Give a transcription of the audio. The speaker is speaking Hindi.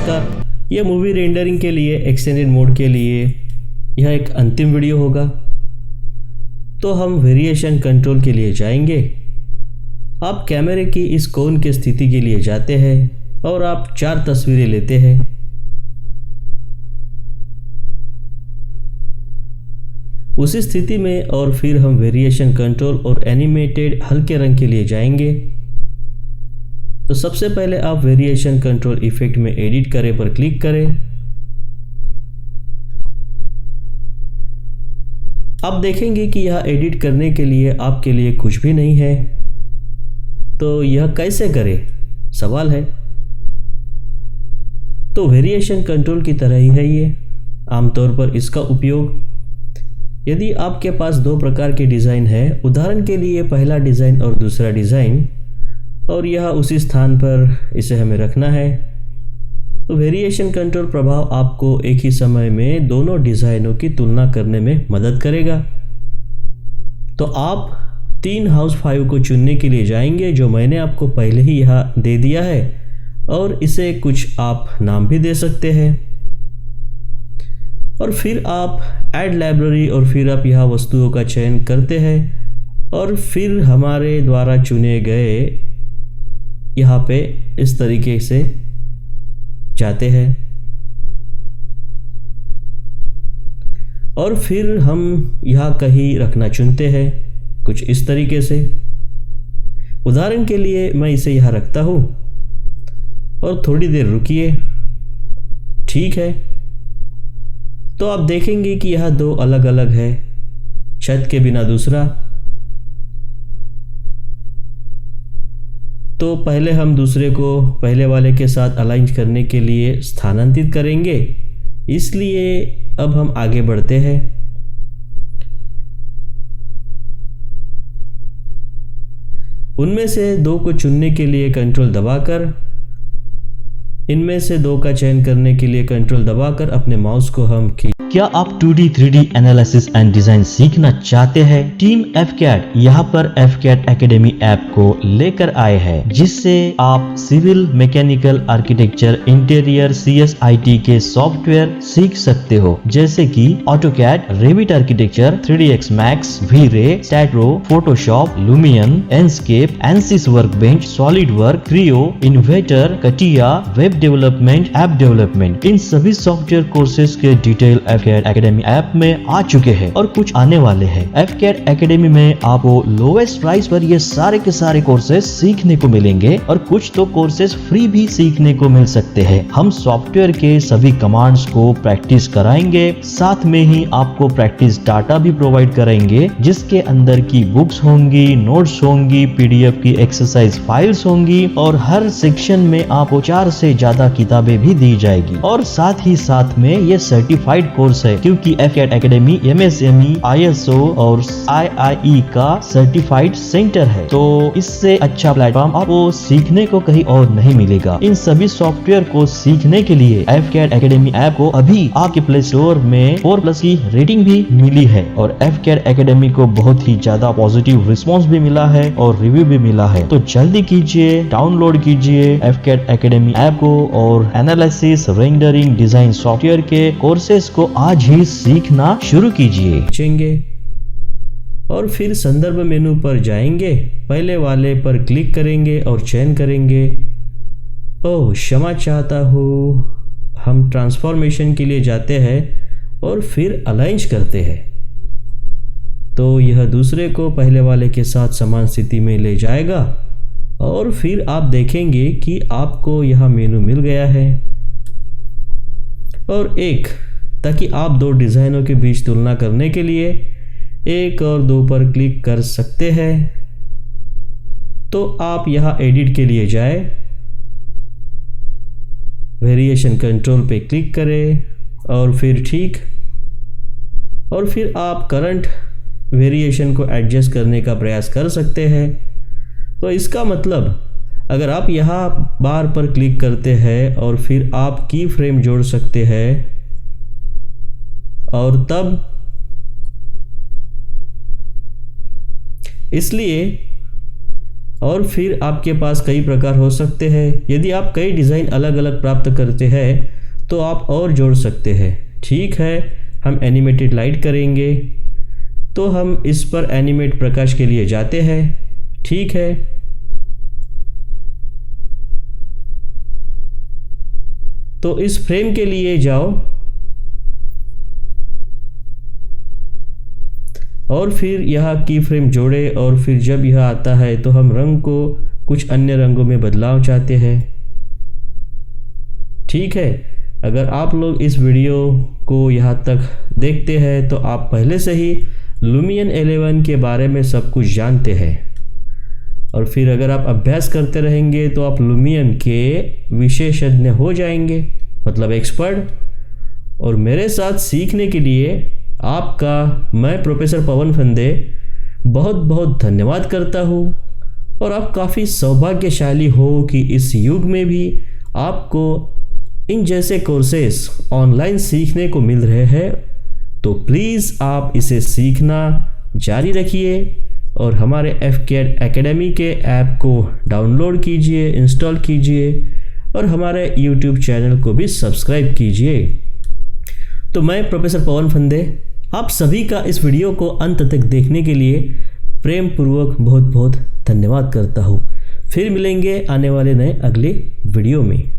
नमस्कार। यह मूवी रेंडरिंग के लिए एक्सटेंडेड मोड के लिए यह एक अंतिम वीडियो होगा। तो हम वेरिएशन कंट्रोल के लिए जाएंगे। आप कैमरे की इस कोन की स्थिति के लिए जाते हैं और आप 4 तस्वीरें लेते हैं। उसी स्थिति में और फिर हम वेरिएशन कंट्रोल और एनिमेटेड हल्के रंग के लिए जाएंगे। तो सबसे पहले आप वेरिएशन कंट्रोल इफेक्ट में एडिट करें पर क्लिक करें। आप देखेंगे कि यह एडिट करने के लिए आपके लिए कुछ भी नहीं है। तो यह कैसे करें सवाल है। तो वेरिएशन कंट्रोल की तरह ही है ये। आमतौर पर इसका उपयोग यदि आपके पास 2 प्रकार के डिज़ाइन है, उदाहरण के लिए पहला डिज़ाइन और दूसरा डिज़ाइन, और यह उसी स्थान पर इसे हमें रखना है, तो वेरिएशन कंट्रोल प्रभाव आपको एक ही समय में दोनों डिज़ाइनों की तुलना करने में मदद करेगा। तो आप 3 हाउस 5 को चुनने के लिए जाएंगे, जो मैंने आपको पहले ही यहाँ दे दिया है, और इसे कुछ आप नाम भी दे सकते हैं। और फिर आप ऐड लाइब्रेरी और फिर आप यहाँ वस्तुओं का चयन करते हैं और फिर हमारे द्वारा चुने गए यहाँ पे इस तरीके से जाते हैं और फिर हम यहाँ कहीं रखना चुनते हैं कुछ इस तरीके से। उदाहरण के लिए मैं इसे यहाँ रखता हूँ और थोड़ी देर रुकिए। ठीक है, तो आप देखेंगे कि यह 2 अलग अलग है, छत के बिना दूसरा। तो पहले हम दूसरे को पहले वाले के साथ अलाइन करने के लिए स्थानांतरित करेंगे, इसलिए अब हम आगे बढ़ते हैं। उनमें से 2 को चुनने के लिए कंट्रोल दबाकर, इनमें से 2 का चयन करने के लिए कंट्रोल दबाकर अपने माउस को हम क्या आप 2D 3D analysis and design सीखना चाहते हैं? टीम FCAD यहाँ पर FCAD एकेडमी ऐप को लेकर आए हैं, जिससे आप civil, mechanical, architecture, interior, CSIT के सॉफ्टवेयर सीख सकते हो, जैसे कि AutoCAD, Revit architecture, 3ds Max, V-Ray, Statro, Photoshop, Lumion, Enscape, ANSYS workbench, SolidWorks, Creo, Inventor, CATIA, web development, app development, इन सभी सॉफ्टवेयर कोर्सेज के डिटेल FCAD एकेडमी ऐप में आ चुके हैं और कुछ आने वाले हैं। FCAD एकेडमी में आपको लोवेस्ट प्राइस पर ये सारे के सारे कोर्सेज सीखने को मिलेंगे और कुछ तो कोर्सेज फ्री भी सीखने को मिल सकते हैं। हम सॉफ्टवेयर के सभी कमांड्स को प्रैक्टिस कराएंगे, साथ में ही आपको प्रैक्टिस डाटा भी प्रोवाइड कराएंगे, जिसके अंदर की बुक्स होंगी, नोट्स होंगी, PDF की एक्सरसाइज फाइल्स होंगी और हर सेक्शन में आपको 4 से ज्यादा किताबें भी दी जाएगी। और साथ ही साथ में ये सर्टिफाइड कोर्स है, क्योंकि FCAD एकेडमी MSME, ISO और IIE का सर्टिफाइड सेंटर है। तो इससे अच्छा प्लेटफॉर्म आपको सीखने को कहीं और नहीं मिलेगा। इन सभी सॉफ्टवेयर को सीखने के लिए FCAD एकेडमी ऐप को अभी आपके प्ले स्टोर में 4+ की रेटिंग भी मिली है और FCAD एकेडमी को बहुत ही ज्यादा पॉजिटिव रिस्पॉन्स भी मिला है और रिव्यू भी मिला है। तो जल्दी कीजिए, डाउनलोड कीजिए FCAD एकेडमी ऐप को और एनालिसिस, रेंडरिंग, डिजाइन सॉफ्टवेयर के कोर्सेज को आज ही सीखना शुरू कीजिए। और फिर संदर्भ मेनू पर जाएंगे, पहले वाले पर क्लिक करेंगे और चयन करेंगे। ओह, क्षमा चाहता हूँ। हम ट्रांसफॉर्मेशन के लिए जाते हैं और फिर अलाइन करते हैं। तो यह दूसरे को पहले वाले के साथ समान स्थिति में ले जाएगा और फिर आप देखेंगे कि आपको यह मेनू मिल गया है। और ताकि आप 2 डिज़ाइनों के बीच तुलना करने के लिए 1 और 2 पर क्लिक कर सकते हैं। तो आप यहाँ एडिट के लिए जाए, वेरिएशन कंट्रोल पे क्लिक करें और फिर ठीक, और फिर आप करंट वेरिएशन को एडजस्ट करने का प्रयास कर सकते हैं। तो इसका मतलब अगर आप यहाँ बार पर क्लिक करते हैं और फिर आप की फ्रेम जोड़ सकते हैं और तब इसलिए और फिर आपके पास कई प्रकार हो सकते हैं। यदि आप कई डिज़ाइन अलग अलग प्राप्त करते हैं तो आप और जोड़ सकते हैं। ठीक है, हम एनिमेटेड लाइट करेंगे, तो हम इस पर एनिमेट प्रकाश के लिए जाते हैं। ठीक है, तो इस फ्रेम के लिए जाओ और फिर यहाँ की फ्रेम जोड़े, और फिर जब यह आता है तो हम रंग को कुछ अन्य रंगों में बदलाव चाहते हैं। ठीक है, अगर आप लोग इस वीडियो को यहाँ तक देखते हैं तो आप पहले से ही लुमियन 11 के बारे में सब कुछ जानते हैं, और फिर अगर आप अभ्यास करते रहेंगे तो आप लुमियन के विशेषज्ञ हो जाएंगे, मतलब एक्सपर्ट। और मेरे साथ सीखने के लिए आपका मैं प्रोफेसर पवन फंदे बहुत बहुत धन्यवाद करता हूँ। और आप काफ़ी सौभाग्यशाली हो कि इस युग में भी आपको इन जैसे कोर्सेस ऑनलाइन सीखने को मिल रहे हैं। तो प्लीज़ आप इसे सीखना जारी रखिए और हमारे FCAD एकेडमी के ऐप को डाउनलोड कीजिए, इंस्टॉल कीजिए, और हमारे YouTube चैनल को भी सब्सक्राइब कीजिए। तो मैं प्रोफेसर पवन फंदे आप सभी का इस वीडियो को अंत तक देखने के लिए प्रेम पूर्वक बहुत बहुत धन्यवाद करता हूँ। फिर मिलेंगे आने वाले नए अगले वीडियो में।